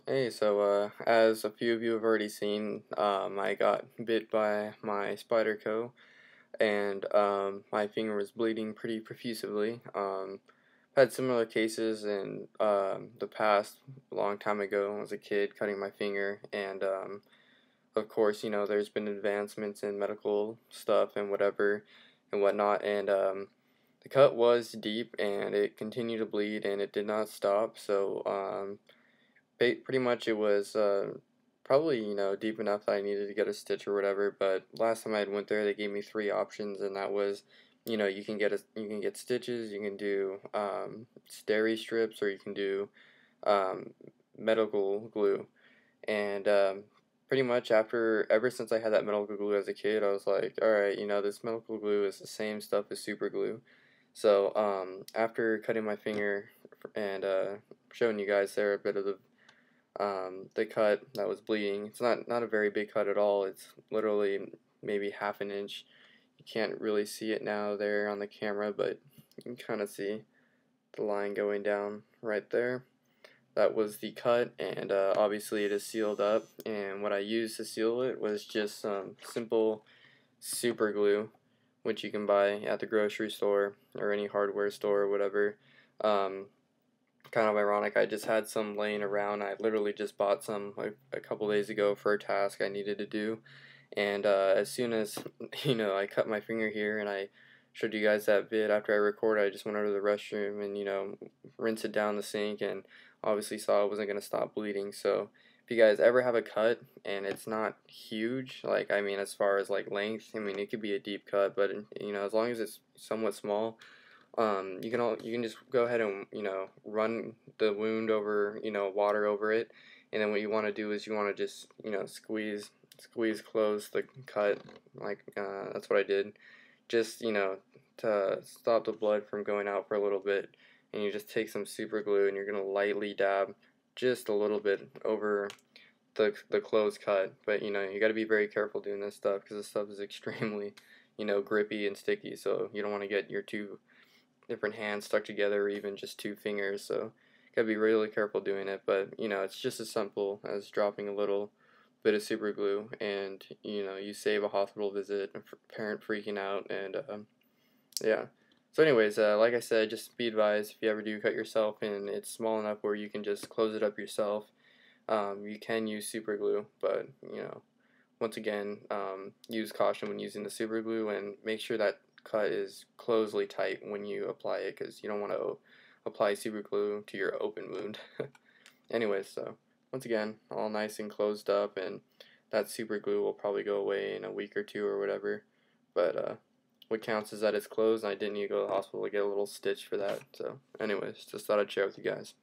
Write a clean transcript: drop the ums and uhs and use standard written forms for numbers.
Hey, so as a few of you have already seen, I got bit by my spider co, and my finger was bleeding pretty profusely. Had similar cases in the past, a long time ago, when I was a kid, cutting my finger, and of course, there's been advancements in medical stuff and whatever and whatnot, and the cut was deep, and it continued to bleed, and it did not stop, so pretty much it was probably deep enough that I needed to get a stitch or whatever. But last time I went there, they gave me three options, and that was, you can get stitches, you can do steri strips, or you can do um, medical glue. And pretty much ever since I had that medical glue as a kid, I was like, all right, this medical glue is the same stuff as super glue. So after cutting my finger and showing you guys there a bit of the cut that was bleeding. It's not a very big cut at all. It's literally maybe half an inch. You can't really see it now there on the camera, but you can kind of see the line going down right there. That was the cut, and obviously it is sealed up. And what I used to seal it was just some simple super glue, which you can buy at the grocery store or any hardware store or whatever. Um, Kind of ironic. I just had some laying around. I literally just bought some like a couple days ago for a task I needed to do. And as soon as I cut my finger here, and I showed you guys that vid after I recorded, I just went over to the restroom and rinse it down the sink, and obviously saw it wasn't gonna stop bleeding. So if you guys ever have a cut and it's not huge, like I mean as far as like length, I mean it could be a deep cut, but as long as it's somewhat small, you can just go ahead and run the wound over, water over it, and then what you want to do is you want to just squeeze close the cut, like that's what I did, just to stop the blood from going out for a little bit. And you just take some super glue and you're gonna lightly dab just a little bit over the closed cut. But you got to be very careful doing this stuff because this stuff is extremely grippy and sticky, so you don't want to get your two different hands stuck together, or even just two fingers. So gotta be really careful doing it. But it's just as simple as dropping a little bit of super glue, and you save a hospital visit, a parent freaking out, and yeah. So anyways, like I said, just be advised, if you ever do cut yourself and it's small enough where you can just close it up yourself, you can use super glue, but once again, use caution when using the super glue, and make sure that cut is closely tight when you apply it, because you don't want to apply super glue to your open wound. Anyways, so once again, all nice and closed up, and that super glue will probably go away in a week or two or whatever. But what counts is that it's closed, and I didn't need to go to the hospital to get a little stitch for that. So anyways, just thought I'd share with you guys.